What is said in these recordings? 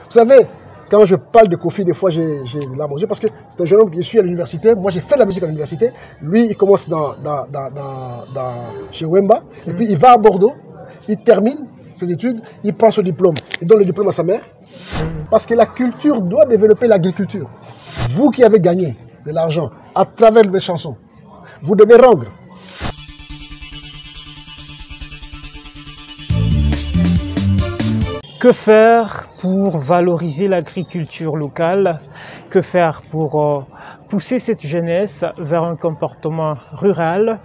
Vous savez, quand je parle de Kofi, des fois j'ai la aux yeux parce que c'est un jeune homme qui suit à l'université. Moi j'ai fait de la musique à l'université. Lui il commence chez Wemba et puis il va à Bordeaux, il termine ses études, il prend son diplôme, il donne le diplôme à sa mère. Parce que la culture doit développer l'agriculture. Vous qui avez gagné de l'argent à travers vos chansons, vous devez rendre. Que faire pour valoriser l'agriculture locale? Que faire pour pousser cette jeunesse vers un comportement rural?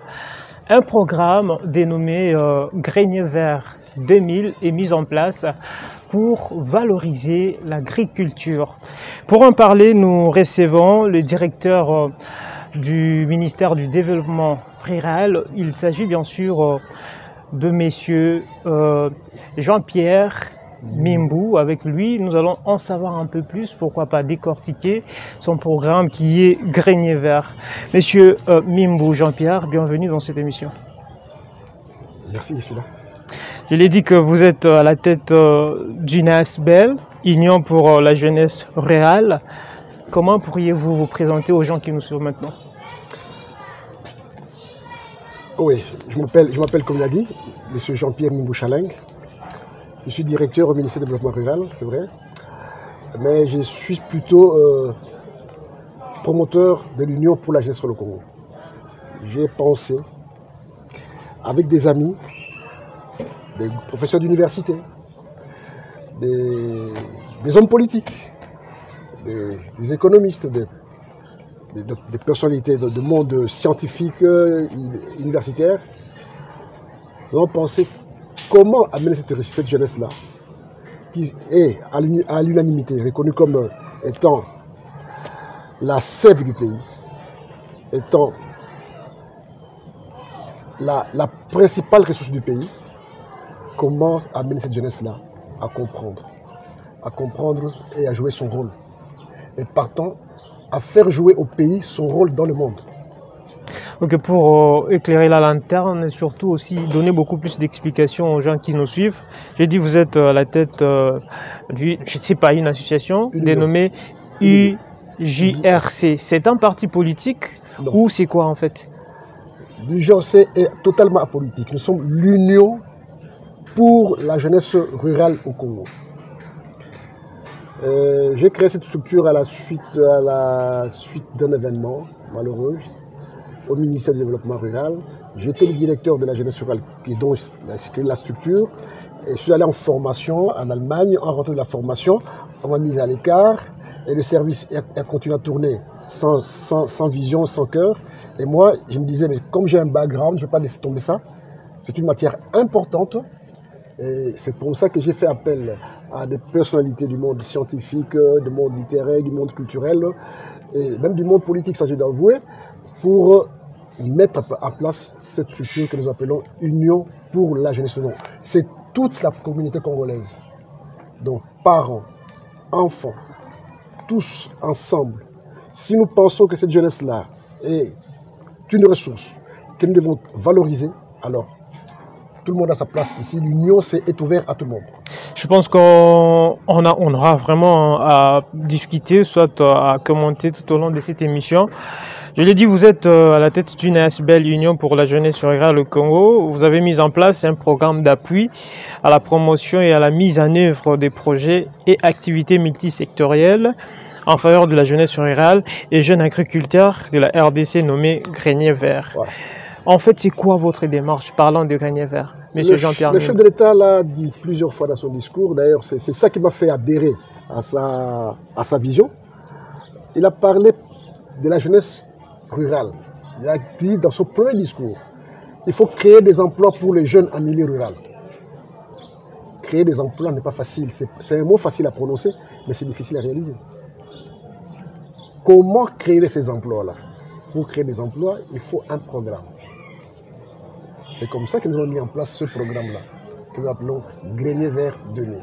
Un programme dénommé Grenier Vert 2000 est mis en place pour valoriser l'agriculture. Pour en parler, nous recevons le directeur du ministère du Développement rural. Il s'agit bien sûr de messieurs Jean-Pierre Mimbou. Avec lui, nous allons en savoir un peu plus, pourquoi pas décortiquer son programme qui est Grenier Vert. Monsieur Mimbou, Jean-Pierre, bienvenue dans cette émission. Merci, je suis là. Je l'ai dit que vous êtes à la tête d'une ASBEL, Union pour la jeunesse rurale. Comment pourriez-vous vous présenter aux gens qui nous suivent maintenant? Oui, je m'appelle, comme il a dit, monsieur Jean-Pierre Mimbou Chaleng. Je suis directeur au ministère du Développement rural, c'est vrai. Mais je suis plutôt promoteur de l'Union pour la jeunesse sur le Congo. J'ai pensé, avec des amis, des professeurs d'université, des hommes politiques, des économistes, des personnalités du monde scientifique, universitaire, nous avons pensé comment amener cette jeunesse-là, qui est à l'unanimité reconnue comme étant la sève du pays, étant la principale ressource du pays, comment amener cette jeunesse-là à comprendre et à jouer son rôle. Et partant, à faire jouer au pays son rôle dans le monde. Ok, pour éclairer la lanterne et surtout aussi donner beaucoup plus d'explications aux gens qui nous suivent, j'ai dit vous êtes à la tête d'une, je ne sais pas, une association dénommée UJRC. C'est un parti politique ou c'est quoi en fait? L'UJRC est totalement apolitique. Nous sommes l'Union pour la jeunesse rurale au Congo. J'ai créé cette structure à la suite d'un événement malheureux au ministère du Développement rural. J'étais le directeur de la jeunesse rurale qui donc créé la structure. Et je suis allé en formation en Allemagne. En rentrant de la formation, on m'a mis à l'écart et le service a continué à tourner sans vision, sans cœur. Et moi, je me disais, mais comme j'ai un background, je ne vais pas laisser tomber ça. C'est une matière importante. Et c'est pour ça que j'ai fait appel à des personnalités du monde scientifique, du monde littéraire, du monde culturel, et même du monde politique, ça je dois avouer, pour mettre en place cette structure que nous appelons Union pour la jeunesse. C'est toute la communauté congolaise, donc parents, enfants, tous ensemble. Si nous pensons que cette jeunesse-là est une ressource que nous devons valoriser, alors tout le monde a sa place ici. L'union est ouverte à tout le monde. Je pense qu'on aura vraiment à discuter, soit à commenter tout au long de cette émission. Je l'ai dit, vous êtes à la tête d'une ASBEL, Union pour la jeunesse rurale au Congo. Vous avez mis en place un programme d'appui à la promotion et à la mise en œuvre des projets et activités multisectorielles en faveur de la jeunesse rurale et jeunes agriculteurs de la RDC nommé Grenier Vert. Ouais. En fait, c'est quoi votre démarche parlant de Grenier Vert, monsieur Jean-Pierre? Le chef de l'État l'a dit plusieurs fois dans son discours. D'ailleurs, c'est ça qui m'a fait adhérer à sa vision. Il a parlé de la jeunesse rurale. Il a dit dans son premier discours, il faut créer des emplois pour les jeunes en milieu rural. Créer des emplois n'est pas facile. C'est un mot facile à prononcer, mais c'est difficile à réaliser. Comment créer ces emplois-là? Pour créer des emplois, il faut un programme. C'est comme ça que nous avons mis en place ce programme-là, que nous appelons Grenier Vert 2000.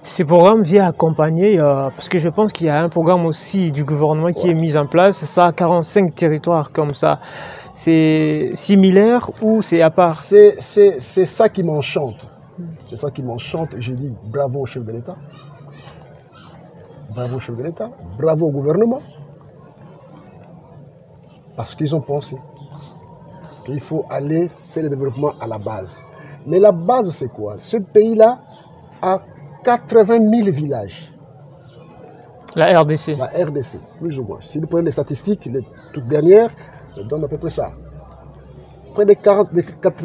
Ce programme vient accompagner, parce que je pense qu'il y a un programme aussi du gouvernement qui est mis en place, ça a 45 territoires comme ça. C'est similaire ou c'est à part? C'est ça qui m'enchante. C'est ça qui m'enchante. J'ai dit bravo au chef de l'État. Bravo au chef de l'État. Bravo au gouvernement. Parce qu'ils ont pensé qu'il faut aller faire le développement à la base. Mais la base, c'est quoi? Ce pays-là a 80 000 villages. La RDC. La RDC, plus ou moins. Si vous prenez les statistiques, les toutes dernières, elles donnent à peu près ça. Près de 80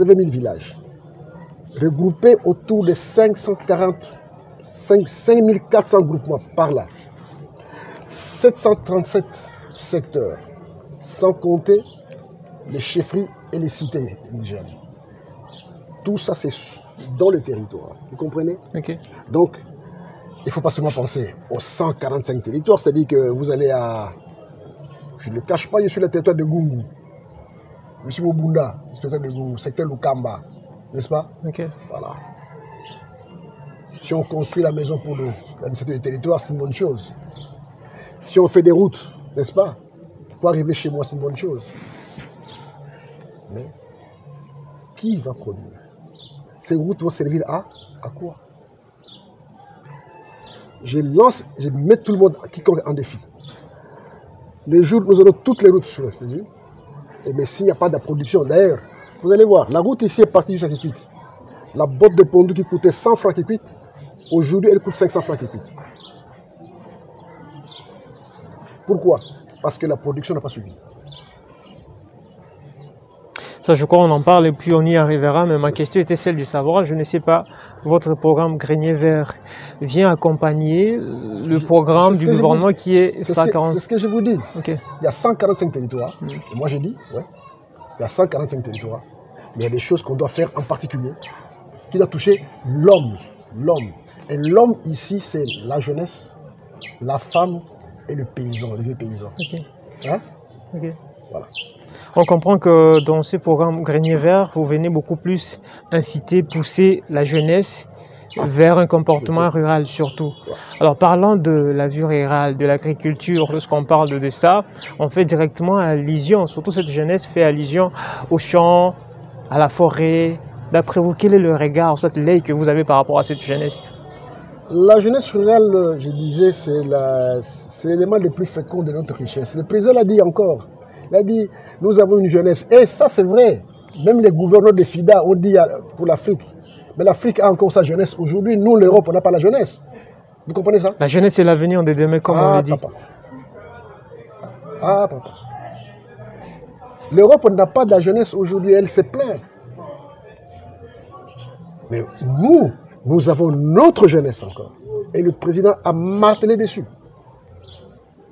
000 villages, regroupés autour de 5400 groupements par là. 737 secteurs, sans compter les chefferies et les cités indigènes. Tout ça, c'est dans le territoire. Vous comprenez? Okay. Donc, il ne faut pas seulement penser aux 145 territoires, c'est-à-dire que vous allez à... Je ne le cache pas, je suis le territoire de Gungu. Je suis au Bunda, le territoire de Gungu, secteur Lukamba, n'est-ce pas? Okay. Voilà. Si on construit la maison pour l'administration du territoire, c'est une bonne chose. Si on fait des routes, n'est-ce pas? Pour arriver chez moi, c'est une bonne chose. Mais qui va produire? Ces routes vont servir à quoi? Je mets tout le monde, quiconque en défi. Les jours, nous aurons toutes les routes sur le pays. Mais s'il n'y a pas de production, d'ailleurs, vous allez voir, la route ici est partie du Kikwit. La botte de pondu qui coûtait 100 francs Kikwit, aujourd'hui elle coûte 500 francs Kikwit. Pourquoi? Parce que la production n'a pas suivi. Ça, je crois, on en parle et puis on y arrivera. Mais ma question était celle de savoir, je ne sais pas, votre programme Grenier Vert vient accompagner le programme du gouvernement qui est 140. C'est ce que je vous dis. Okay. Il y a 145 territoires. Et moi, j'ai dit, ouais, il y a 145 territoires. Mais il y a des choses qu'on doit faire en particulier, qui doivent toucher l'homme. L'homme. Et l'homme ici, c'est la jeunesse, la femme et le paysan, le vieux paysan. Okay. Hein? Okay. Voilà. On comprend que dans ce programme Grenier Vert, vous venez beaucoup plus inciter, pousser la jeunesse vers un comportement rural surtout. Alors parlant de la vie rurale, de l'agriculture, lorsqu'on parle de ça, on fait directement allusion, surtout cette jeunesse fait allusion aux champs, à la forêt. D'après vous, quel est le regard, soit l'œil que vous avez par rapport à cette jeunesse? La jeunesse rurale, je disais, c'est l'élément le plus fécond de notre richesse. Le président l'a dit encore. Il a dit, nous avons une jeunesse. Et ça, c'est vrai. Même les gouverneurs de FIDA ont dit pour l'Afrique. Mais l'Afrique a encore sa jeunesse. Aujourd'hui, nous, l'Europe, on n'a pas la jeunesse. Vous comprenez ça? La jeunesse, c'est l'avenir de demain, comme on l'a dit. Papa. Ah, papa. L'Europe n'a pas de la jeunesse aujourd'hui. Elle se plaint. Mais nous avons notre jeunesse encore. Et le président a martelé dessus.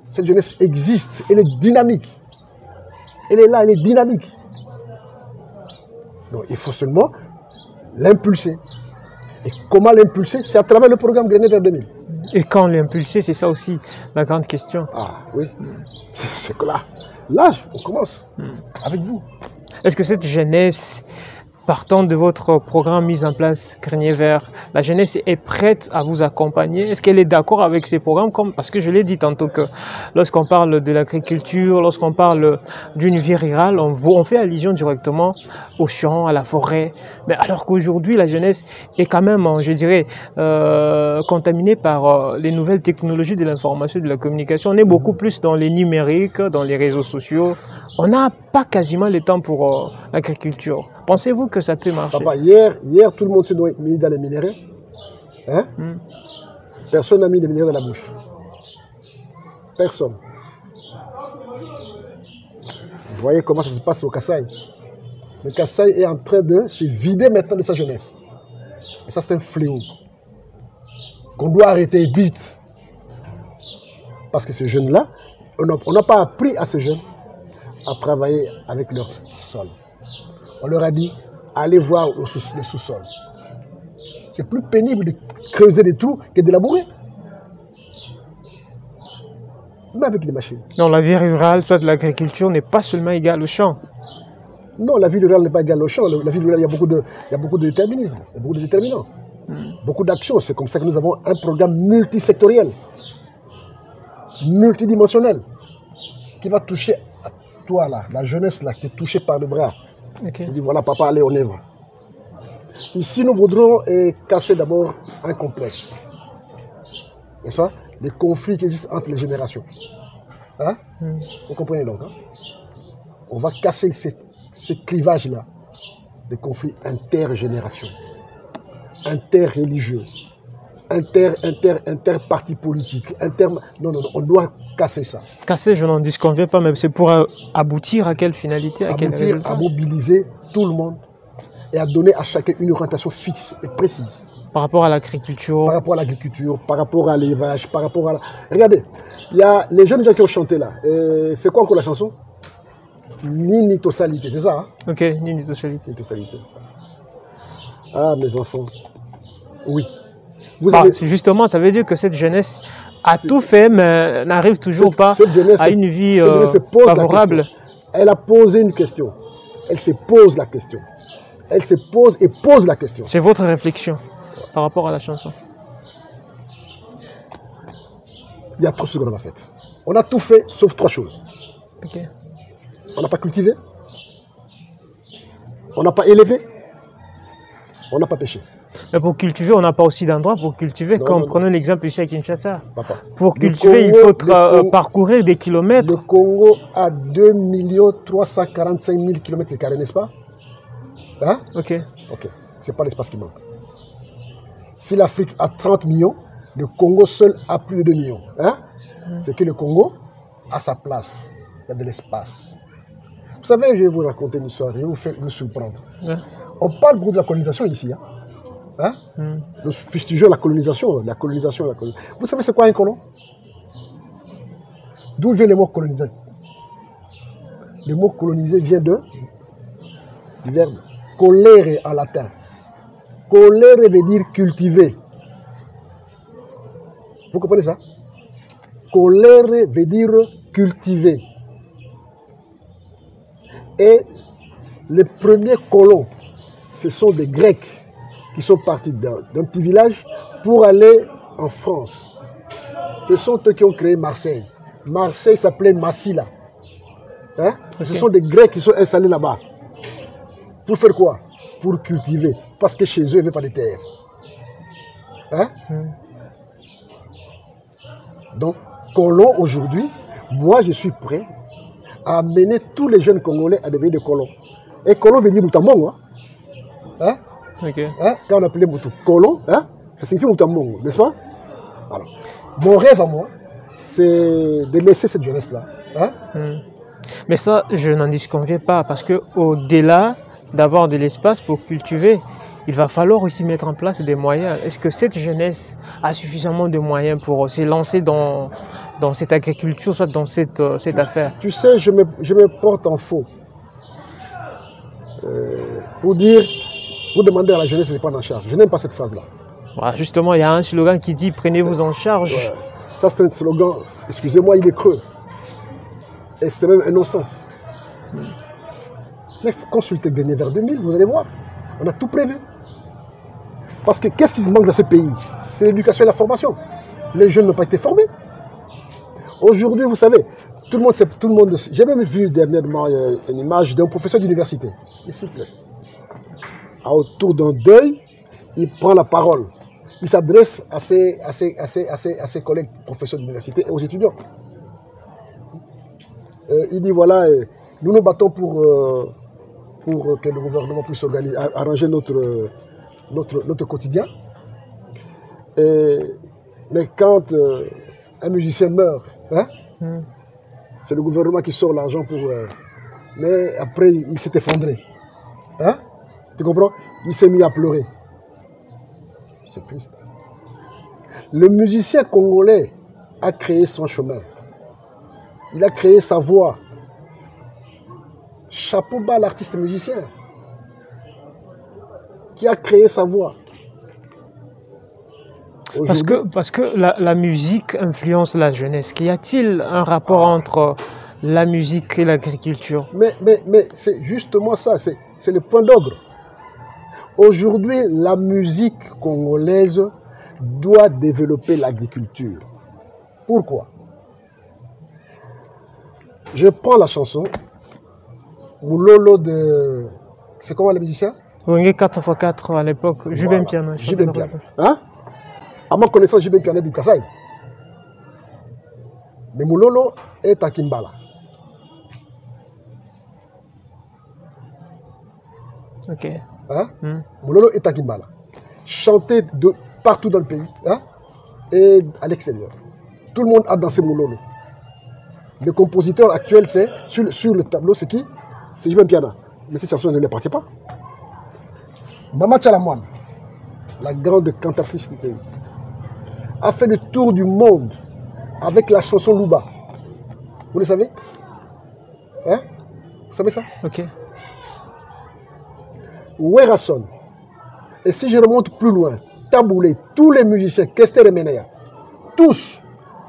Cette jeunesse existe. Elle est dynamique. Elle est là, elle est dynamique. Donc il faut seulement l'impulser. Et comment l'impulser? C'est à travers le programme Grenier Vert 2000. Et quand l'impulser, c'est ça aussi la grande question. Ah oui, c'est que là, on commence avec vous. Est-ce que cette jeunesse, partant de votre programme mis en place Grenier Vert, la jeunesse est prête à vous accompagner? Est-ce qu'elle est d'accord avec ces programmes? Parce que je l'ai dit tantôt que lorsqu'on parle de l'agriculture, lorsqu'on parle d'une vie rurale, on fait allusion directement aux champs, à la forêt. Mais alors qu'aujourd'hui, la jeunesse est quand même, je dirais, contaminée par les nouvelles technologies de l'information et de la communication. On est beaucoup plus dans les numériques, dans les réseaux sociaux. On n'a pas quasiment le temps pour l'agriculture. Pensez-vous que ça peut marcher? Papa, hier, tout le monde s'est mis dans les minéraux. Hein? Personne n'a mis des minéraux dans la bouche. Personne. Vous voyez comment ça se passe au Kassai. Le Kassai est en train de se vider maintenant de sa jeunesse. Et ça, c'est un fléau qu'on doit arrêter vite. Parce que ces jeunes-là, on n'a pas appris à ces jeunes à travailler avec leur sol. On leur a dit, allez voir le sous-sol. C'est plus pénible de creuser des trous que de labourer. Mais avec les machines. Non, la vie rurale, soit de l'agriculture, n'est pas seulement égale au champ. Non, la vie rurale n'est pas égale au champ. La vie rurale, il y a beaucoup de déterminisme, il y a beaucoup de déterminants. Beaucoup d'actions. C'est comme ça que nous avons un programme multisectoriel, multidimensionnel, qui va toucher à toi, là, la jeunesse là, qui est touchée par le bras. Okay. Il dit, voilà, papa, allez, on œuvre. Ici, nous voudrons casser d'abord un complexe. N'est-ce pas? Des conflits qui existent entre les générations. Hein? Vous comprenez donc, hein? On va casser ce clivage-là, des conflits intergénérations, interreligieux, inter-partis politiques, Non, on doit casser ça. Casser, je n'en disconviens pas, mais c'est pour aboutir à quelle finalité, aboutir à mobiliser tout le monde et à donner à chacun une orientation fixe et précise. Par rapport à l'agriculture. Par rapport à l'agriculture, par rapport à l'élevage, par rapport à la... Regardez, il y a les jeunes gens qui ont chanté là. C'est quoi encore la chanson? Ninitosalité, c'est ça, hein? Ok, Ninitosalité. Ah, mes enfants. Oui. Justement, ça veut dire que cette jeunesse a tout fait, mais n'arrive toujours pas à une vie favorable. Elle a posé une question. Elle se pose la question. Elle se pose et pose la question. C'est votre réflexion par rapport à la chanson? Il y a 3 choses qu'on n'a pas faites. On a tout fait sauf 3 choses. Ok. On n'a pas cultivé. On n'a pas élevé. On n'a pas pêché. Mais pour cultiver, on n'a pas aussi d'endroit pour cultiver. Prenons l'exemple ici à Kinshasa. Papa. Pour cultiver, il faut parcourir des kilomètres. Le Congo a 2 345 000 km², n'est-ce pas? Hein? Ok. Ok. Ce n'est pas l'espace qui manque. Si l'Afrique a 30 millions, le Congo seul a plus de 2 millions. Hein? C'est que le Congo a sa place. Il y a de l'espace. Vous savez, je vais vous raconter une histoire, je vais vous surprendre. On parle beaucoup de la colonisation ici. Hein? Hein? Nous fustigeons la colonisation. Vous savez c'est quoi un colon? D'où vient le mot coloniser? Le mot coloniser vient du verbe colere en latin. Colere veut dire cultiver. Vous comprenez ça? Colere veut dire cultiver. Et les premiers colons, ce sont des Grecs qui sont partis d'un petit village pour aller en France. Ce sont eux qui ont créé Marseille. Marseille s'appelait Massila. Hein? Okay. Ce sont des Grecs qui sont installés là-bas. Pour faire quoi? Pour cultiver. Parce que chez eux, il n'y avait pas de terre. Hein? Donc, colons aujourd'hui, moi je suis prêt à amener tous les jeunes Congolais à devenir des colons. Et colon veut dire Moutambongo. Hein? Okay. Hein? Quand on appelait Moutou colon, hein? Ça signifie Moutambongo, n'est-ce pas? Alors, mon rêve à moi, c'est de laisser cette jeunesse-là. Hein? Mais ça, je n'en disconviens pas, parce qu'au-delà d'avoir de l'espace pour cultiver, il va falloir aussi mettre en place des moyens. Est-ce que cette jeunesse a suffisamment de moyens pour se lancer dans cette agriculture, soit dans cette affaire? Tu sais, je me porte en faux. Pour demander à la jeunesse de se prendre en charge. Je n'aime pas cette phrase-là. Voilà, justement, il y a un slogan qui dit « Prenez-vous en charge ». Ouais. Ça, c'est un slogan, excusez-moi, il est creux. Et c'est même un non-sens. Mais il faut consulter Bénin vers 2000, vous allez voir. On a tout prévu. Parce que qu'est-ce qui se manque dans ce pays? C'est l'éducation et la formation. Les jeunes n'ont pas été formés. Aujourd'hui, vous savez, tout le monde. J'ai même vu dernièrement une image d'un professeur d'université. S'il vous plaît. Autour d'un deuil, il prend la parole. Il s'adresse à ses collègues professeurs d'université et aux étudiants. Il dit voilà, nous nous battons pour que le gouvernement puisse arranger notre quotidien. Mais quand un musicien meurt, hein, c'est le gouvernement qui sort l'argent pour... mais après, il s'est effondré. Hein? Tu comprends? Il s'est mis à pleurer. C'est triste. Le musicien congolais a créé son chemin. Il a créé sa voix. Chapeau bas l'artiste musicien qui a créé sa voix. Parce que la musique influence la jeunesse. Qu'y a-t-il un rapport entre la musique et l'agriculture? Mais c'est justement ça, c'est le point d'orgue. Aujourd'hui, la musique congolaise doit développer l'agriculture. Pourquoi? Je prends la chanson Moulolo de... C'est comment le musicien? Wenge 4x4 à l'époque, Jubin Piana. Jubin Piana. Hein? À ma connaissance, Jubin Piana du Kassai. Mais Moulolo est à Kimbala. Ok. Hein? Moulolo est à Kimbala. Chanté de partout dans le pays, hein? Et à l'extérieur. Tout le monde a dansé Moulolo. Le compositeur actuel, c'est sur le tableau, c'est qui? C'est Jubin Piana. Mais ces chansons ne lui appartiennent pas. Mama Tchalamouane, la grande cantatrice du pays, a fait le tour du monde avec la chanson Louba. Vous le savez? Hein? Vous savez ça? Ok. Werason. Et si je remonte plus loin, Taboulé, tous les musiciens, Kester et Menea, tous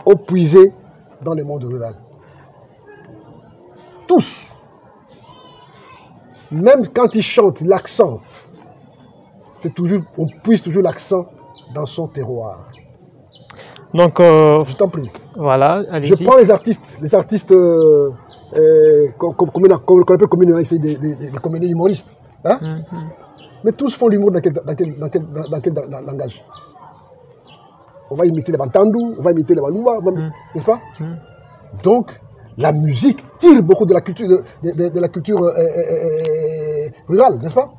ont puisé dans le monde rural. Tous. Même quand ils chantent, l'accent, c'est toujours, on puise toujours l'accent dans son terroir. Donc, je t'en prie. Voilà, allez-y. Je prends les artistes qu'on appelle communément ici, des comédiens humoristes. Hein? Mais tous font l'humour dans quel langage? On va imiter les Bantandou, on va imiter les Balouba, n'est-ce pas? Donc, la musique tire beaucoup de la culture, de la culture rurale, n'est-ce pas?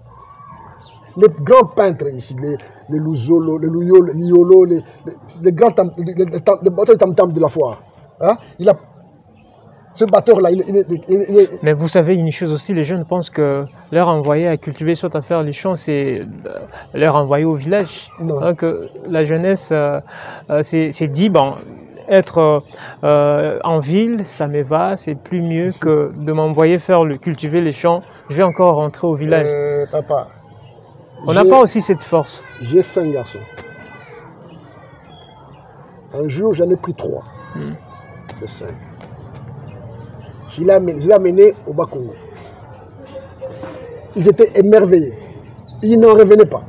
Les grands peintres ici, les Louzolo, les Liolo, les grands batteurs tam-tam de la foire. Hein? Ce batteur-là, Mais vous savez une chose aussi, les jeunes pensent que leur envoyer à cultiver, soit à faire les champs, c'est leur envoyer au village. Donc la jeunesse s'est dit, bon, être en ville, ça me va, c'est plus mieux que de m'envoyer faire cultiver les champs. Je vais encore rentrer au village. Papa, on n'a pas aussi cette force. J'ai 5 garçons. Un jour, j'en ai pris 3. De 5. Je les ai amenés au Bas-Congo. Ils étaient émerveillés. Ils n'en revenaient pas.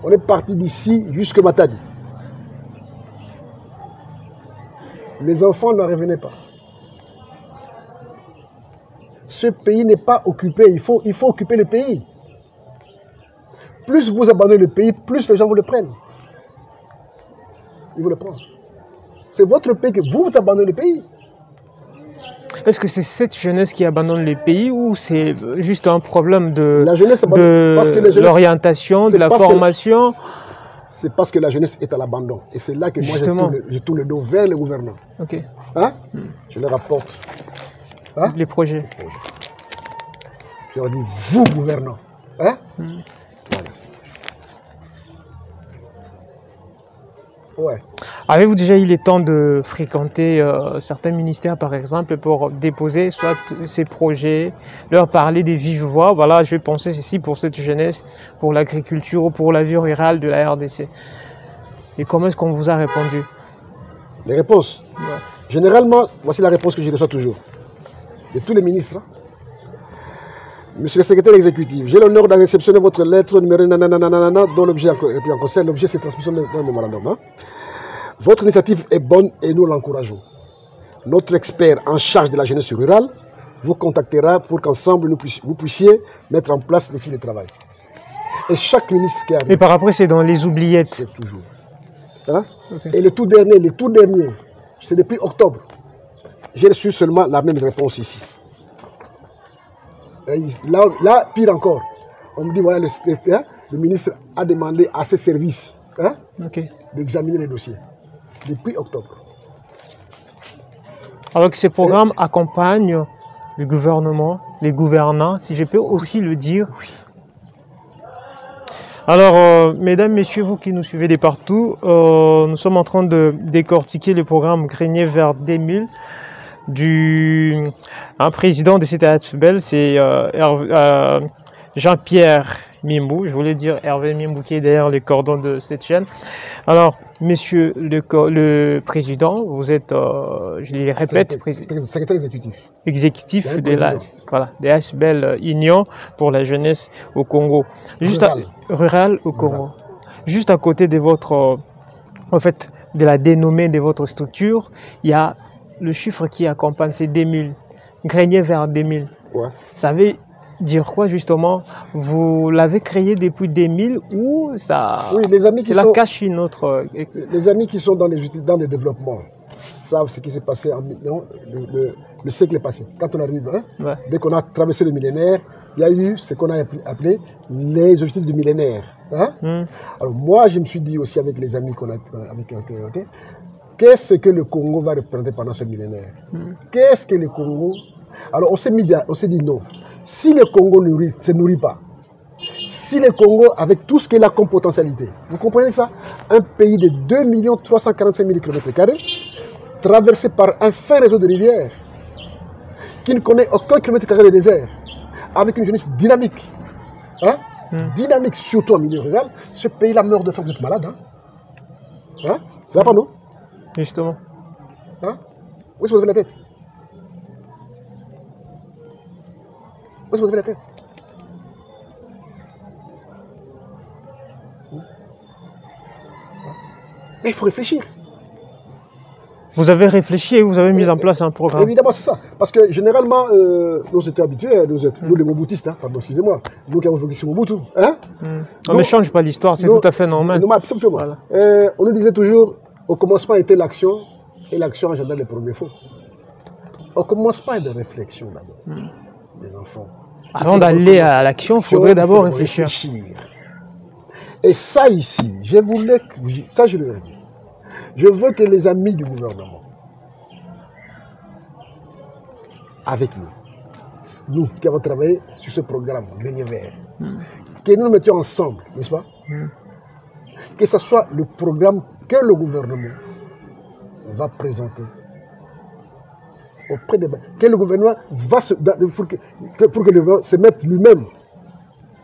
On est parti d'ici jusqu'à Matadi. Les enfants n'en revenaient pas. Ce pays n'est pas occupé. Il faut occuper le pays. Plus vous abandonnez le pays, plus les gens vous le prennent. Ils vous le prennent. C'est votre pays que vous abandonnez le pays. Est-ce que c'est cette jeunesse qui abandonne le pays ou c'est juste un problème de l'orientation, de la formation? C'est parce que la jeunesse est à l'abandon. Et c'est là que moi je tourne le dos vers le gouvernement. Ok. Hein? Je leur apporte les projets. Je leur dis, vous gouvernants. Hein? Voilà. Ouais. Avez-vous déjà eu le temps de fréquenter certains ministères, par exemple, pour déposer soit ces projets, leur parler des vives voix? Voilà, je vais penser ceci pour cette jeunesse, pour l'agriculture ou pour la vie rurale de la RDC. Et comment est-ce qu'on vous a répondu? Les réponses? Ouais. Généralement, voici la réponse que je reçois toujours. De tous les ministres. Monsieur le secrétaire exécutif, j'ai l'honneur de réceptionner votre lettre numéro nanana, dont l'objet en concerne. L'objet, c'est transmission d'un mémorandum. Hein. Votre initiative est bonne et nous l'encourageons. Notre expert en charge de la jeunesse rurale vous contactera pour qu'ensemble vous puissiez mettre en place l'équipe de travail. Et chaque ministre qui arrive... Et par après, c'est dans les oubliettes. C'est toujours. Hein? Okay. Et le tout dernier, c'est depuis octobre. J'ai reçu seulement la même réponse ici. Et là, pire encore, on me dit, voilà, le ministre a demandé à ses services d'examiner les dossiers. Depuis octobre. Alors que ces programmes accompagnent le gouvernement, les gouvernants, si je peux aussi le dire. Oui. Alors, mesdames, messieurs, vous qui nous suivez de partout, nous sommes en train de décortiquer le programme Grenier vers 2000 du président de cette ASBEL, c'est Jean-Pierre Mimbou, je voulais dire Hervé Mimbou qui est derrière les cordons de cette chaîne. Alors, monsieur le président, vous êtes, je le répète, secrétaire exécutif. Exécutif de ASBEL Union pour la jeunesse au Congo. Juste rural au Congo. Juste à côté de votre, en fait, de la dénommée de votre structure, il y a le chiffre qui accompagne, c'est 2000. Grenier vers 2000. Ouais. Ça veut dire quoi justement? Vous l'avez créé depuis 2000 ou ça... Oui, les amis qui cela sont, cache une autre... les amis qui sont dans le développement savent ce qui s'est passé le siècle passé. Quand on arrive, hein, Ouais. dès qu'on a traversé le millénaire, il y a eu ce qu'on a appelé les objectifs du millénaire. Hein? Alors moi, je me suis dit aussi avec les amis avec qui on était, qu'est-ce que le Congo va représenter pendant ce millénaire? Qu'est-ce que le Congo... Alors on s'est dit non. Si le Congo ne se nourrit pas, si le Congo, avec tout ce qu'il a comme potentialité, vous comprenez ça? Un pays de 2 345 000 km², traversé par un fin réseau de rivières, qui ne connaît aucun kilomètre carré de désert, avec une jeunesse dynamique, hein? Dynamique, surtout en milieu rural, ce pays-là meurt de faim. Vous êtes malade, hein? Hein? C'est là pas nous? Justement. Hein? Où est-ce que vous avez la tête? Où est-ce que vous avez la tête? Mais il faut réfléchir. Vous avez réfléchi et vous avez mis en place un programme. Évidemment, c'est ça. Parce que généralement, nous étions habitués, nous les Mobutistes, hein, pardon, excusez-moi, nous qui avons vécu sur Mobutu. Hein? On ne change pas l'histoire, c'est tout à fait normal. Absolument. Voilà. On nous disait toujours, au commencement était l'action, et l'action engendre les premiers faux. On commence pas de réflexion d'abord, les enfants. Avant d'aller à l'action, il faudrait d'abord réfléchir. Et ça ici, je voulais, ça je le dis, je veux que les amis du gouvernement, avec nous qui avons travaillé sur ce programme Grenier Vert, que nous nous mettions ensemble, n'est-ce pas? Que ce soit le programme que le gouvernement va présenter auprès des... Que le gouvernement va pour que le gouvernement se mette lui-même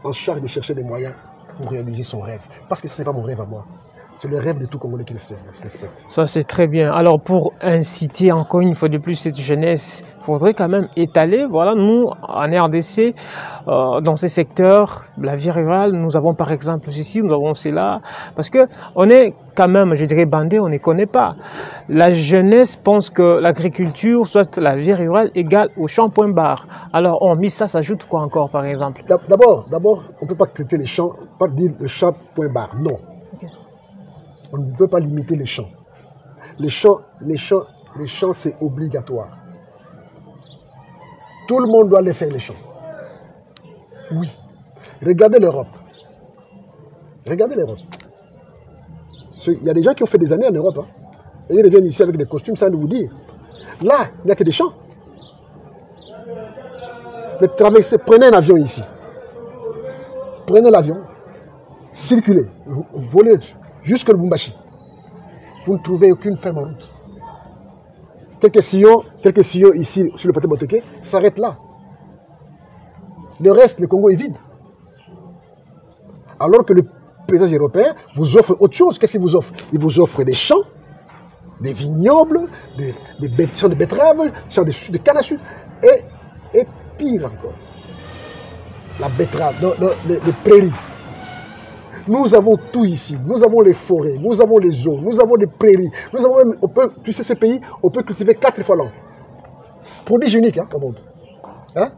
en charge de chercher des moyens pour réaliser son rêve. Parce que ce n'est pas mon rêve à moi. C'est le rêve de tout Congolais qui le respecte. Ça, c'est très bien. Alors, pour inciter encore une fois de plus cette jeunesse, il faudrait quand même étaler. Voilà, nous, en RDC, dans ces secteurs, la vie rurale, nous avons par exemple ceci, nous avons cela. Parce qu'on est quand même, je dirais, bandé, on ne connaît pas. La jeunesse pense que l'agriculture, soit la vie rurale, égale au champ point barre. Alors, on mis ça s'ajoute quoi encore, par exemple? D'abord, on ne peut pas traiter les champs, pas dire le champ point barre, non. On ne peut pas limiter les champs. Les champs, c'est obligatoire. Tout le monde doit les faire, les champs. Oui. Regardez l'Europe. Regardez l'Europe. Il y a des gens qui ont fait des années en Europe. Hein, et ils reviennent ici avec des costumes sans vous dire. Là, il n'y a que des champs. Mais traversez, prenez un avion ici. Prenez l'avion. Circulez. Volez jusqu'au Lubumbashi. Vous ne trouvez aucune ferme en route. Quelques sillons ici sur le plateau Boteke s'arrêtent là. Le reste, le Congo est vide. Alors que le paysage européen vous offre autre chose. Qu'est-ce qu'il vous offre? Il vous offre des champs, des vignobles, des champs de betteraves, champs de canne à sucre. Et pire encore, la betterave, les prairies. Nous avons tout ici. Nous avons les forêts, nous avons les eaux, nous avons les prairies. Nous avons même, tu sais, ce pays, on peut cultiver 4 fois l'an. Produit unique, hein, au monde. Hein?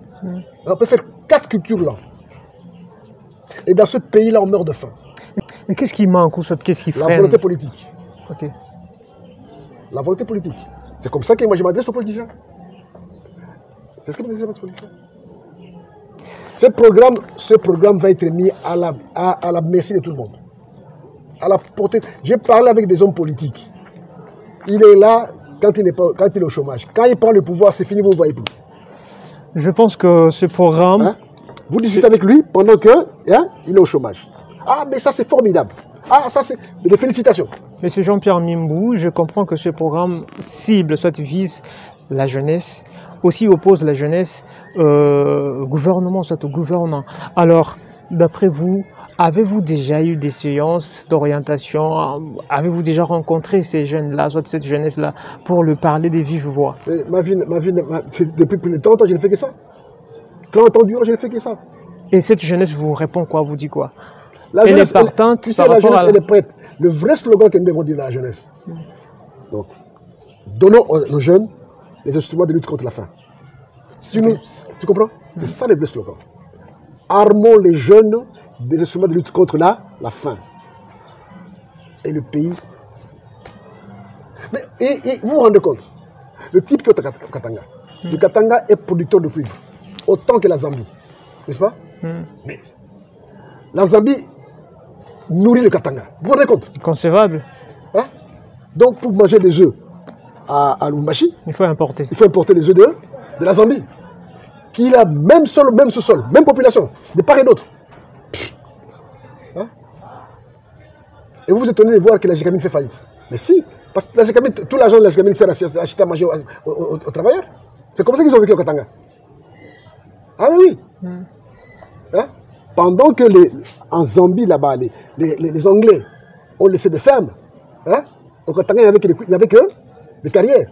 On peut faire 4 cultures l'an. Et dans ce pays-là, on meurt de faim. Mais qu'est-ce qui manque ou qu'est-ce qui freine? La volonté politique. Ok. La volonté politique. C'est comme ça que moi je m'adresse aux politiciens. C'est ce que je m'adresse aux politiciens. Ce programme va être mis à la merci de tout le monde. À la portée. J'ai parlé avec des hommes politiques. Il est là quand il est au chômage. Quand il prend le pouvoir, c'est fini, vous ne voyez plus. Je pense que ce programme... Hein? Vous discutez avec lui pendant qu'il est au chômage. Ah, mais ça c'est formidable. Ah, ça c'est... Des félicitations. Monsieur Jean-Pierre Mimbou, je comprends que ce programme cible, soit vise la jeunesse, aussi oppose la jeunesse au gouvernement, soit au gouvernant. Alors, d'après vous, avez-vous déjà eu des séances d'orientation? Avez-vous déjà rencontré ces jeunes-là, soit cette jeunesse-là, pour leur parler des vives voix? Ma vie, depuis plus de 30 ans, je ne fais que ça. 30 ans durant, je ne fais que ça. Et cette jeunesse vous répond quoi, vous dit quoi? La Elle jeunesse, est partante. Tu sais, la jeunesse, elle est prête. Le vrai slogan que nous devons dire à la jeunesse. Donc, donnons aux jeunes les instruments de lutte contre la faim. Si nous, tu comprends? C'est ça le vrai slogan. armons les jeunes des instruments de lutte contre la faim. Et le pays... Mais, et vous vous rendez compte, le type qui est au Katanga, le Katanga est producteur de cuivre, autant que la Zambie, n'est-ce pas? Mais la Zambie nourrit le Katanga. Vous vous rendez compte? Concevable. Hein? Donc pour manger des œufs à Lubumbashi, il faut importer. Il faut importer les œufs de la Zambie, qui a même sol, même sous-sol, même population, de part et d'autre. Hein? Et vous vous étonnez de voir que la GECAMINE fait faillite. Mais si, parce que la GECAMINE, tout l'argent de la GECAMINE sert à acheter à manger aux travailleurs. C'est comme ça qu'ils ont vécu au Katanga. Ah oui, oui. Hein? Pendant que en Zambie, là-bas, les Anglais ont laissé des fermes, hein? Au Katanga, il n'y avait que des carrières.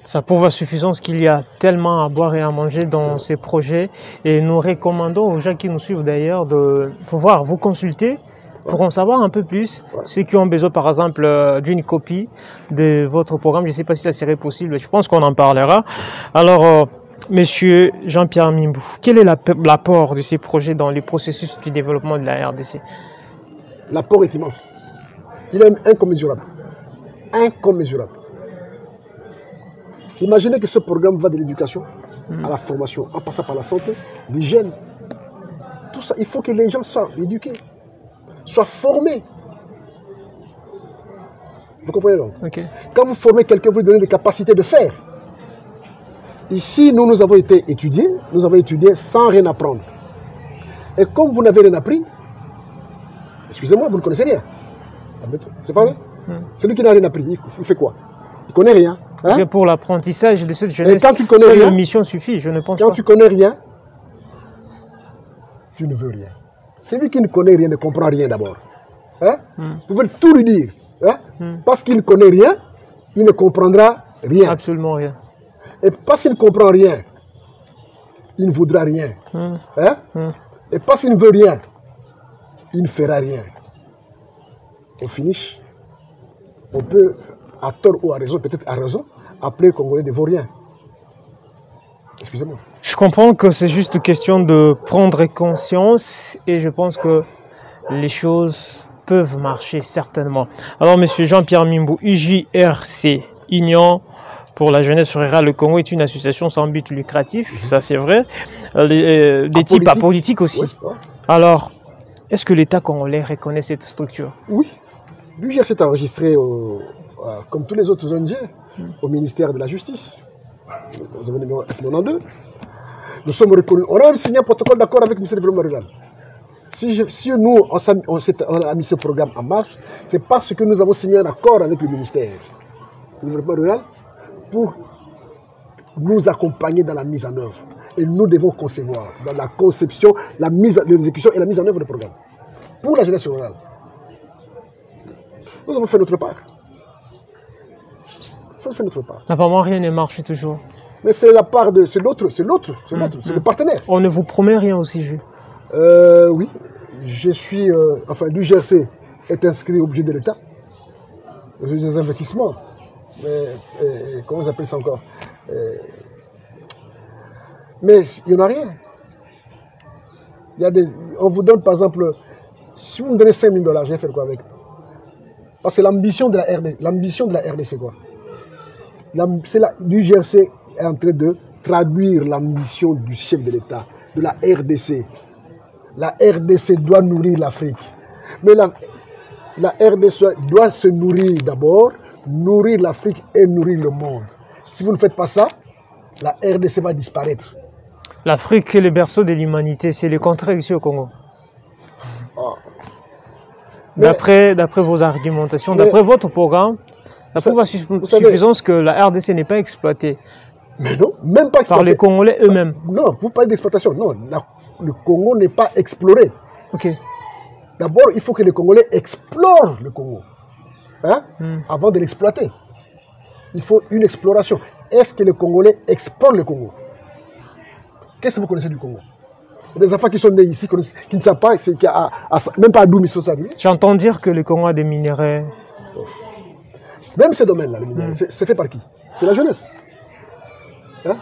Ça prouve à suffisance qu'il y a tellement à boire et à manger dans ces projets. Et nous recommandons aux gens qui nous suivent d'ailleurs de pouvoir vous consulter pour en savoir un peu plus. Ceux qui ont besoin par exemple d'une copie de votre programme, je ne sais pas si ça serait possible, je pense qu'on en parlera. Alors, Monsieur Jean-Pierre Mimbou, quel est l'apport de ces projets dans le processus du développement de la RDC? L'apport est immense. Il est incommensurable. Incommensurable. Imaginez que ce programme va de l'éducation à la formation, en passant par la santé, l'hygiène. Tout ça, il faut que les gens soient éduqués, soient formés. Vous comprenez donc? Okay. Quand vous formez quelqu'un, vous lui donnez des capacités de faire. Ici, nous avons été étudiés, sans rien apprendre. Et comme vous n'avez rien appris, excusez-moi, vous ne connaissez rien. C'est pas vrai? Celui qui n'a rien appris, il fait quoi? Il ne connaît rien. Hein? Pour l'apprentissage de cette jeunesse, seule mission suffit, je ne pense pas. Quand tu connais rien, tu ne veux rien. Celui qui ne connaît rien ne comprend rien d'abord. Hein? Vous pouvez tout lui dire. Hein? Parce qu'il ne connaît rien, il ne comprendra rien. Absolument rien. Et parce qu'il ne comprend rien, il ne voudra rien. Hein? Et parce qu'il ne veut rien, il ne fera rien. Au finish, on peut, à tort ou à raison, peut-être à raison, appeler le Congolais des vauriens. Excusez-moi. Je comprends que c'est juste question de prendre conscience et je pense que les choses peuvent marcher certainement. Alors, Monsieur Jean-Pierre Mimbou, UJRC, Union pour la jeunesse rurale, le Congo est une association sans but lucratif, ça c'est vrai, des types apolitiques aussi. Oui, ouais. Alors, est-ce que l'État congolais reconnaît cette structure? Oui. L'UJRC est enregistré, comme tous les autres ONG, au ministère de la Justice. Nous avons le numéro F92. Nous sommes reconnus. On a même signé un protocole d'accord avec le ministère du Développement rural. Si nous, on a mis ce programme en marche, c'est parce que nous avons signé un accord avec le ministère du Développement rural pour nous accompagner dans la mise en œuvre. Et nous devons concevoir dans la conception, l'exécution et la mise en œuvre du programme pour la jeunesse rurale. Nous avons fait notre part. Apparemment, rien ne marche toujours. Mais c'est la part de... C'est l'autre, c'est le partenaire. On ne vous promet rien aussi, oui. Je suis... enfin, l'UJRC est inscrit au budget de l'État. Des investissements. Mais, comment on appelle ça encore? Mais il n'y en a rien. On vous donne, par exemple... Si vous me donnez 5 000 $, je vais faire quoi avec? Parce que l'ambition de la RD, c'est quoi? L'UJRC est en train de traduire l'ambition du chef de l'État, de la RDC. La RDC doit nourrir l'Afrique. Mais la RDC doit se nourrir d'abord, nourrir l'Afrique et nourrir le monde. Si vous ne faites pas ça, la RDC va disparaître. L'Afrique est le berceau de l'humanité, c'est le contraire ici au Congo. Oh. D'après vos argumentations, d'après votre programme, ça prouve à suffisance que la RDC n'est pas exploitée. Mais non, même pas exploitée. Par les Congolais eux-mêmes. Non, vous parlez d'exploitation. Non, le Congo n'est pas exploré. Ok. D'abord, il faut que les Congolais explorent le Congo. Hein? Avant de l'exploiter. Il faut une exploration. Est-ce que les Congolais explorent le Congo? Qu'est-ce que vous connaissez du Congo? Des enfants qui sont nés ici, qui ne savent pas, même pas d'où ils sont arrivés. J'entends dire que le Congo a des minéraux. Même ces domaines-là, les minéraux, c'est fait par qui? C'est la jeunesse. Hein?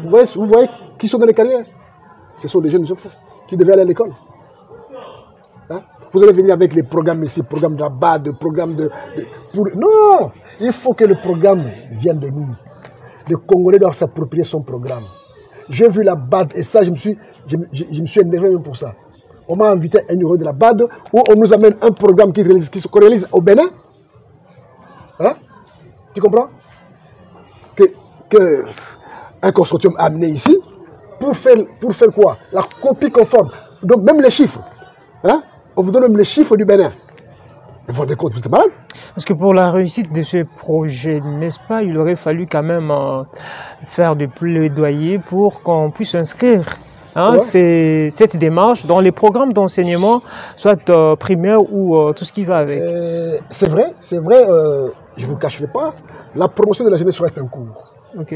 Vous voyez qui sont dans les carrières? Ce sont des jeunes enfants. qui devaient aller à l'école. Hein? Vous allez venir avec les programmes ici, programme de la BAD, programme Non, il faut que le programme vienne de nous. Le Congolais doit s'approprier son programme. J'ai vu la BAD et ça, je me suis énervé même pour ça. On m'a invité à une réunion de la BAD où on nous amène un programme qui se réalise au Bénin. Hein? Tu comprends? Que un consortium a amené ici pour faire quoi? La copie conforme. Donc même les chiffres. Hein? On vous donne même les chiffres du Bénin. Vous vous rendez compte, vous êtes malade? Parce que pour la réussite de ce projet, n'est-ce pas, il aurait fallu quand même faire des plaidoyers pour qu'on puisse inscrire cette démarche dans les programmes d'enseignement, soit primaire ou tout ce qui va avec. C'est vrai, je ne vous cacherai pas, la promotion de la jeunesse reste un cours. Ok.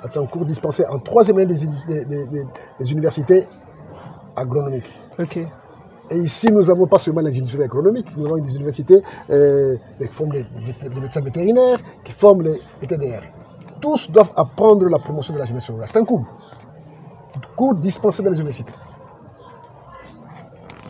C'est un cours dispensé en 3e année des universités agronomiques. Ok. Et ici, nous n'avons pas seulement les universités agronomiques, nous avons des universités qui forment les médecins vétérinaires, qui forment les TDR. Tous doivent apprendre la promotion de la jeunesse rurale. C'est un cours dispensé dans les universités.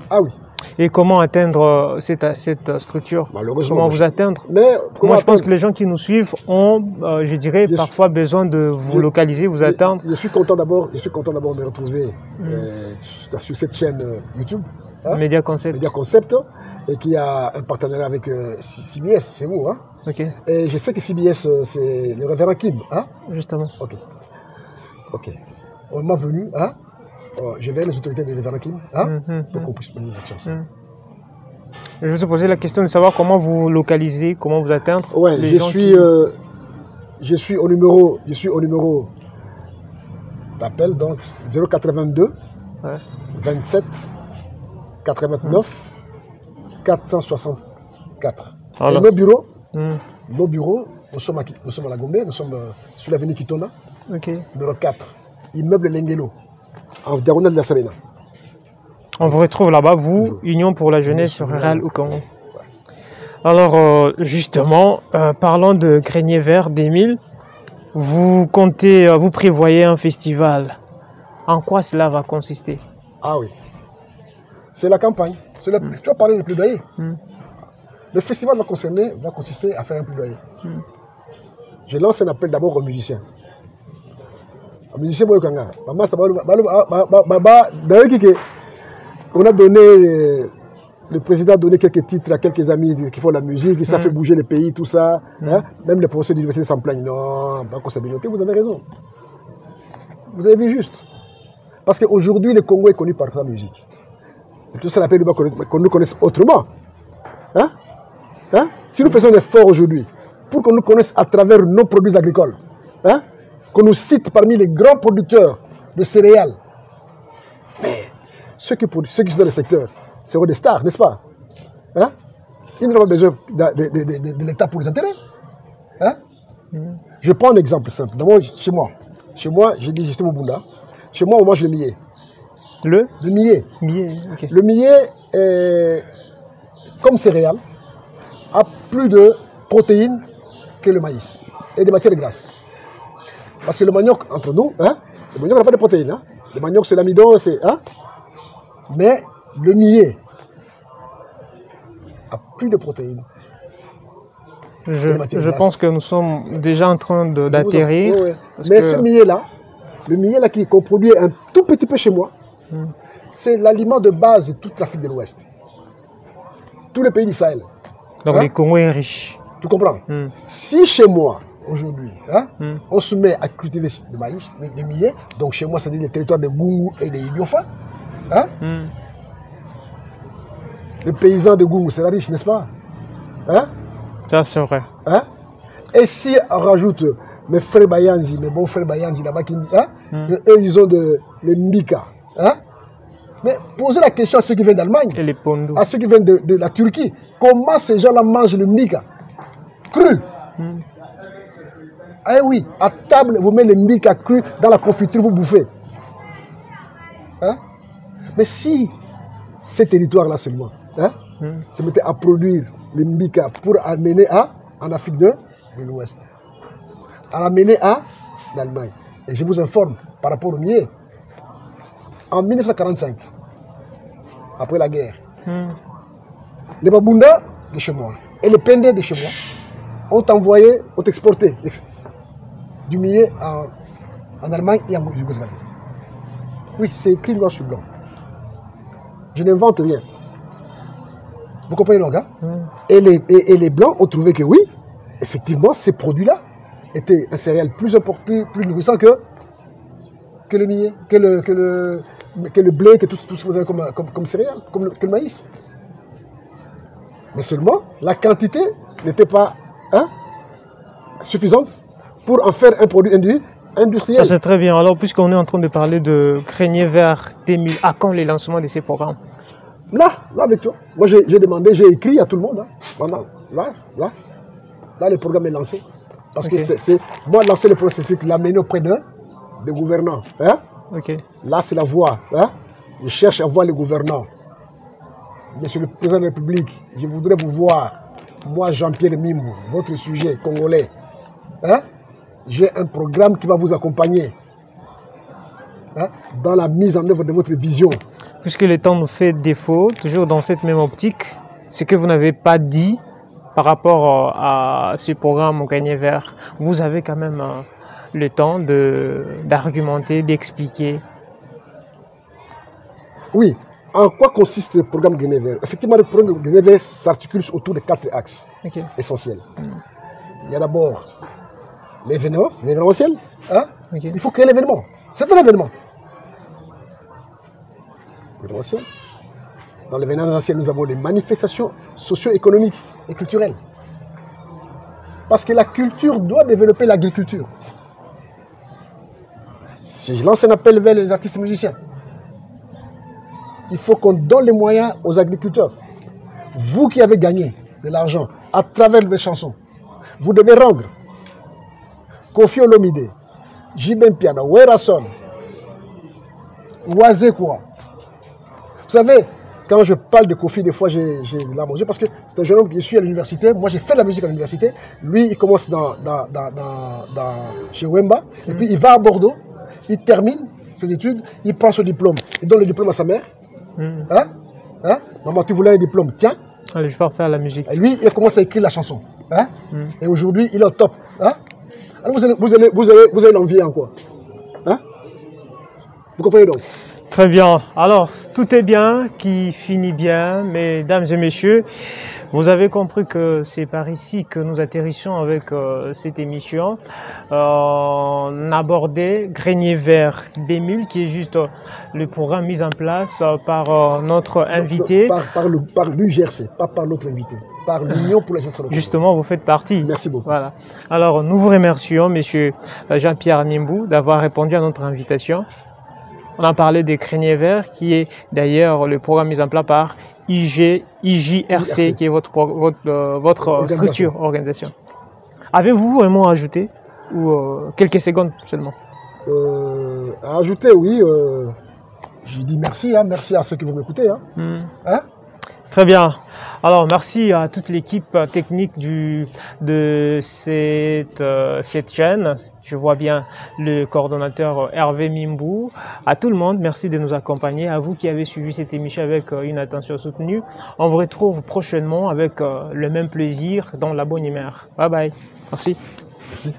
Ah oui. Et comment atteindre cette structure? Malheureusement. Comment vous atteindre? Moi, je pense que les gens qui nous suivent ont, je dirais, parfois besoin de vous localiser, vous atteindre. Je suis content d'abord de me retrouver sur cette chaîne YouTube. Hein? Média Concept, et qui a un partenariat avec CBS, c'est vous. Hein? Okay. Et je sais que CBS, c'est le révérend Kim. Hein? Justement. Ok. On m'a venu, hein? Je vais les autorités de révérend Kim pour qu'on puisse mener notre chance. Je vais te poser la question de savoir comment vous localisez, comment vous atteindre. Ouais, je suis au numéro d'appel, donc 082 27 89 464. Et nos bureaux, nous sommes à la Gombe, nous sommes sur l'avenue Kitona, numéro 4, immeuble Lengelo, en diagonale de la Sabena. On vous retrouve là-bas, vous, Union pour la jeunesse rurale au Congo. Alors, justement, parlons de Grenier Vert d'Émile. Vous prévoyez un festival. En quoi cela va consister? Ah oui. C'est la campagne. Tu as parlé de plaidoyer. Le festival va consister à faire un plaidoyer. Je lance un appel d'abord aux musiciens. Aux musiciens, on a donné, le président a donné quelques titres à quelques amis qui font la musique, ça fait bouger les pays, tout ça. Hein? Même les professeurs d'université s'en plaignent. Non, vous avez raison. Vous avez vu juste. Parce qu'aujourd'hui, le Congo est connu par sa musique. Et tout ça, l'appel qu'on nous connaisse autrement. Hein? Hein? Si nous faisons un effort aujourd'hui pour qu'on nous connaisse à travers nos produits agricoles, hein? Qu'on nous cite parmi les grands producteurs de céréales, mais ceux qui sont dans le secteur seront des stars, n'est-ce pas? Hein? Ils n'ont pas besoin de l'État pour les intérêts. Hein? Je prends un exemple simple. D'abord, chez moi, j'ai dit justement Bunda. Chez moi, on mange le millet. Le millet. Okay. Le millet, comme céréale, a plus de protéines que le maïs et des matières grasses. Parce que le manioc, entre nous, hein, le manioc n'a pas de protéines. Hein. Le manioc, c'est l'amidon, c'est... Hein, mais le millet a plus de protéines. Je pense que nous sommes déjà en train d'atterrir. Oui. Mais ce millet-là, qu'on produit un tout petit peu chez moi, c'est l'aliment de base de toute l'Afrique de l'Ouest. Tous les pays du Sahel. Donc le Congo est riche. Tu comprends? Si chez moi, aujourd'hui, hein, on se met à cultiver le maïs, le millet, donc chez moi, c'est-à-dire les territoires de Gungu et de Iliofa, hein, le paysan de Gungu sera riche, n'est-ce pas? Hein? Ça, c'est vrai. Hein? Et si on rajoute mes frères Bayanzi, mes bons frères Bayanzi là-bas, hein, eux, ils ont les Mbika. Hein? Mais posez la question à ceux qui viennent d'Allemagne, à ceux qui viennent de la Turquie. Comment ces gens-là mangent le Mbika cru? Ah oui, à table, vous mettez le Mbika cru dans la confiture, vous bouffez. Hein? Mais si ces territoires-là seulement se mettaient à produire le Mbika pour amener en Afrique de l'Ouest, à l'amener en Allemagne. Et je vous informe par rapport au millet. En 1945, après la guerre. Les Babunda de chez moi et les Pendé de chez moi ont envoyé, ont exporté du millet en Allemagne et en Yougoslavie. Oui, c'est écrit noir sur blanc. Je n'invente rien. Vous comprenez donc, hein? Et les Blancs ont trouvé que oui, effectivement, ces produits-là étaient un céréal plus nourrissant que le millet, que le blé, que tout ce que vous avez comme céréales, que le maïs. Mais seulement, la quantité n'était pas suffisante pour en faire un produit industriel. Ça c'est très bien. Alors, puisqu'on est en train de parler de Grenier Vert 2000, à quand les lancements de ces programmes? Là avec toi. Moi j'ai demandé, j'ai écrit à tout le monde. Hein. Là, le programme est lancé. Parce que c'est moi lancer le processus, l'amener auprès des gouvernants. Hein? Là, c'est la voie. Hein? Je cherche à voir les gouvernants. Monsieur le Président de la République, je voudrais vous voir. Moi, Jean-Pierre Mimbou, votre sujet congolais. Hein? J'ai un programme qui va vous accompagner dans la mise en œuvre de votre vision. Puisque le temps nous fait défaut, toujours dans cette même optique, ce que vous n'avez pas dit par rapport à ce programme au Grenier Vert, vous avez quand même le temps d'argumenter, d'expliquer. Oui. En quoi consiste le programme Grenier Vert? Effectivement, le programme Grenier Vert s'articule autour de 4 axes essentiels. Il y a d'abord l'événementiel. Hein? Il faut créer l'événement. C'est un événement. Dans l'événementiel, nous avons les manifestations socio-économiques et culturelles. Parce que la culture doit développer l'agriculture. Si je lance un appel vers les artistes et musiciens, il faut qu'on donne les moyens aux agriculteurs. Vous qui avez gagné de l'argent à travers vos chansons, vous devez rendre Koffi Olomide, Jibem Piana, Werason, Ouazekwa. Vous savez, quand je parle de Koffi, des fois j'ai larmes aux yeux parce que c'est un jeune homme qui est à l'université. Moi j'ai fait de la musique à l'université. Lui il commence chez Wemba et puis il va à Bordeaux, il termine ses études, il prend son diplôme, il donne le diplôme à sa mère. Maman, tu voulais un diplôme, tiens. Allez, je vais faire la musique. Et lui, il commence à écrire la chanson. Et aujourd'hui, il est au top. Alors vous allez l'envier en quoi? Vous comprenez donc? Très bien. Alors, tout est bien qui finit bien, mesdames et messieurs. Vous avez compris que c'est par ici que nous atterrissons avec cette émission. On abordait Grenier Vert 2000, qui est juste le programme mis en place par notre invité. Par l'UGRC, pas par notre invité. Par l'Union pour la gestion locale. Justement, vous faites partie. Merci beaucoup. Voilà. Alors, nous vous remercions, monsieur Jean-Pierre Mimbou, d'avoir répondu à notre invitation. On a parlé des Grenier Vert, qui est d'ailleurs le programme mis en place par IJRC, qui est votre structure, organisation. Avez-vous un mot à ajouter ou quelques secondes seulement? À ajouter, oui. Je dis merci, merci à ceux qui vont m'écouter. Très bien. Alors, merci à toute l'équipe technique de cette chaîne. Je vois bien le coordonnateur Hervé Mimbou. À tout le monde, merci de nous accompagner. À vous qui avez suivi cette émission avec une attention soutenue. On vous retrouve prochainement avec le même plaisir dans la bonne humeur. Bye bye. Merci. Merci.